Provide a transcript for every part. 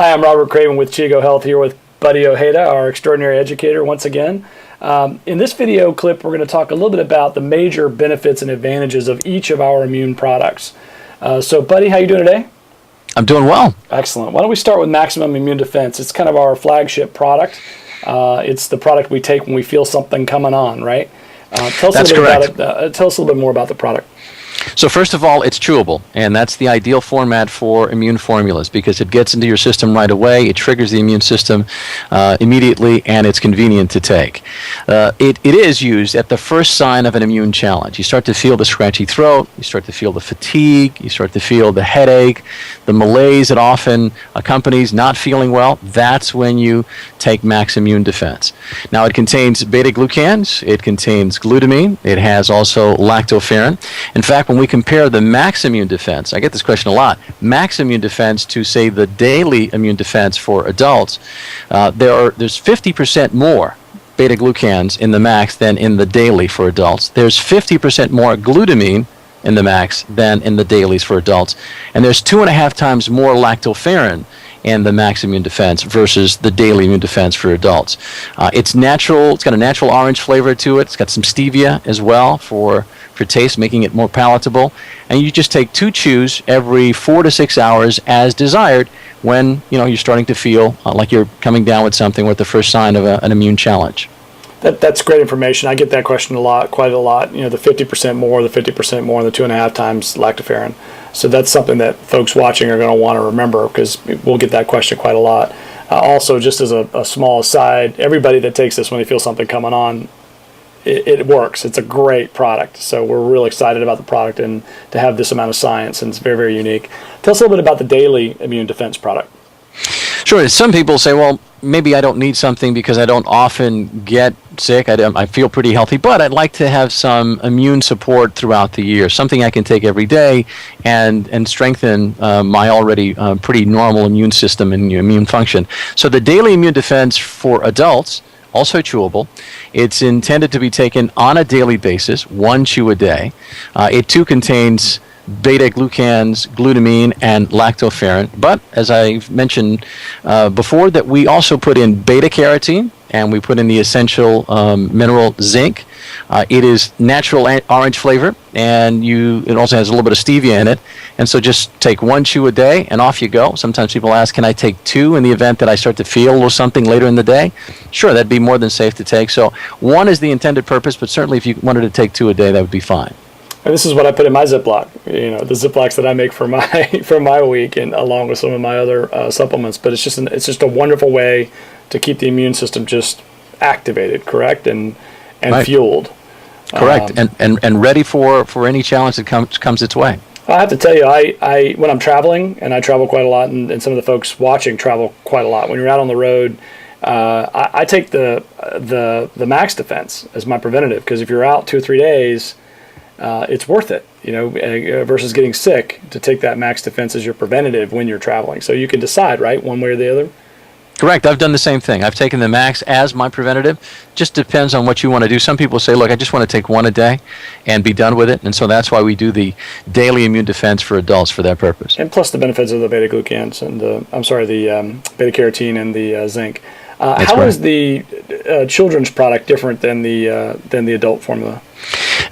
Hi, I'm Robert Craven with Xigo Health here with Buddy Ojeda, our extraordinary educator once again. In this video clip, we're going to talk a little bit about the major benefits and advantages of each of our immune products. So, Buddy, how you doing today? I'm doing well. Excellent. Why don't we start with Maximum Immune Defense? It's kind of our flagship product. It's the product we take when we feel something coming on, right? Tell us a little bit more about the product. So first of all, it's chewable, and that's the ideal format for immune formulas because it gets into your system right away, it triggers the immune system immediately, and it's convenient to take. It is used at the first sign of an immune challenge. You start to feel the scratchy throat, you start to feel the fatigue, you start to feel the headache, the malaise that often accompanies not feeling well. That's when you take Max Immune Defense. Now, it contains beta-glucans, it contains glutamine, it has also lactoferrin. In fact, when we compare the Max Immune Defense, I get this question a lot, Max Immune Defense to, say, the daily immune defense for adults, there's 50% more beta-glucans in the Max than in the daily for adults. There's 50% more glutamine in the Max than in the dailies for adults. And there's 2.5 times more lactoferrin in the Max Immune Defense versus the daily immune defense for adults. It's natural. It's got a natural orange flavor to it. It's got some stevia as well for taste, making it more palatable. And you just take 2 chews every 4 to 6 hours as desired when you're starting to feel like you're coming down with something or at the first sign of an immune challenge. That's great information. I get that question quite a lot. The 50% more, the 50% more, and the 2.5 times lactoferrin. So that's something that folks watching are going to want to remember because we'll get that question quite a lot. Also, just as a small aside, everybody that takes this when they feel something coming on, it works. It's a great product. So we're really excited about the product and to have this amount of science, and it's very, very unique. Tell us a little bit about the daily immune defense product. Sure. Some people say, well, maybe I don't need something because I don't often get sick. I feel pretty healthy, but I'd like to have some immune support throughout the year, something I can take every day and strengthen my already pretty normal immune system and immune function. So the daily immune defense for adults, also chewable. It's intended to be taken on a daily basis, 1 chew a day. It too contains beta-glucans, glutamine, and lactoferrin. But as I mentioned before, that we also put in beta-carotene and we put in the essential mineral zinc. It is natural orange flavor, and it also has a little bit of stevia in it. And so just take 1 chew a day, and off you go. Sometimes people ask, can I take 2 in the event that I start to feel a little something later in the day? Sure, that'd be more than safe to take. So 1 is the intended purpose, but certainly if you wanted to take 2 a day, that would be fine. And this is what I put in my Ziploc, the Ziplocs that I make for my week, and along with some of my other supplements. But it's just a wonderful way to keep the immune system just activated, correct, and right. Fueled. Correct, and ready for any challenge that comes its way. I have to tell you, I when I'm traveling, and I travel quite a lot, and some of the folks watching travel quite a lot. When you're out on the road, I take the Max Defense as my preventative because if you're out 2 or 3 days, it's worth it, versus getting sick to take that Max Defense as your preventative when you're traveling. So you can decide, right, one way or the other. Correct. I've done the same thing. I've taken the Max as my preventative. Just depends on what you want to do. Some people say, look, I just want to take 1 a day and be done with it. And so that's why we do the daily immune defense for adults for that purpose. And plus the benefits of the beta-glucans and the beta-carotene and the zinc. How right. Is the children's product different than the adult formula?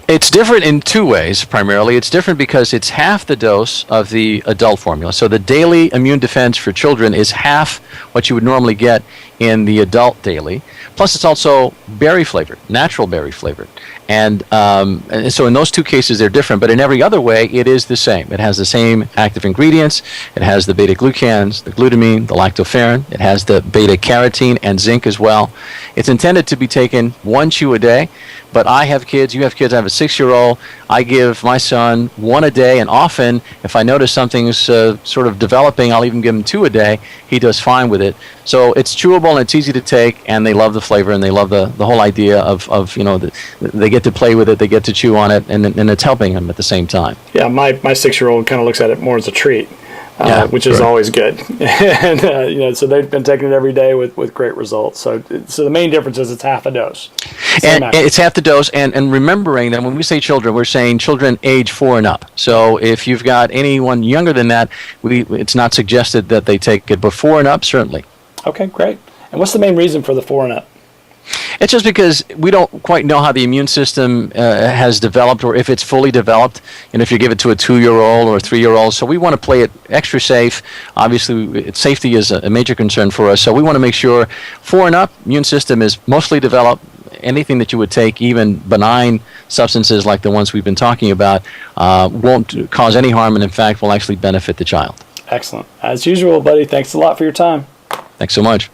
It's different in 2 ways, primarily. It's different because it's half the dose of the adult formula. So the daily immune defense for children is half what you would normally get in the adult daily. Plus, it's also berry flavored, natural berry flavored. And so in those 2 cases, they're different. But in every other way, it is the same. It has the same active ingredients. It has the beta-glucans, the glutamine, the lactoferrin. It has the beta-carotene and zinc as well. It's intended to be taken 1 chew a day. But I have kids, you have kids, I have a 6-year-old. I give my son 1 a day, and often if I notice something's sort of developing, I'll even give him 2 a day. He does fine with it. So it's chewable and it's easy to take, and they love the flavor and they love the whole idea of they get to play with it, they get to chew on it, and it's helping them at the same time. Yeah, my 6-year-old kind of looks at it more as a treat. which is always good. And so they've been taking it every day with great results. So the main difference is it's half a dose. And it's half the dose. And remembering that when we say children, we're saying children age 4 and up. So if you've got anyone younger than that, it's not suggested that they take it, but 4 and up, certainly. Okay, great. And what's the main reason for the 4 and up? It's just because we don't quite know how the immune system has developed, or if it's fully developed, and if you give it to a 2-year-old or a 3-year-old. So we want to play it extra safe. Obviously, safety is a major concern for us. So we want to make sure 4 and up, immune system is mostly developed. Anything that you would take, even benign substances like the ones we've been talking about, won't cause any harm, and in fact will actually benefit the child. Excellent. As usual, buddy, thanks a lot for your time. Thanks so much.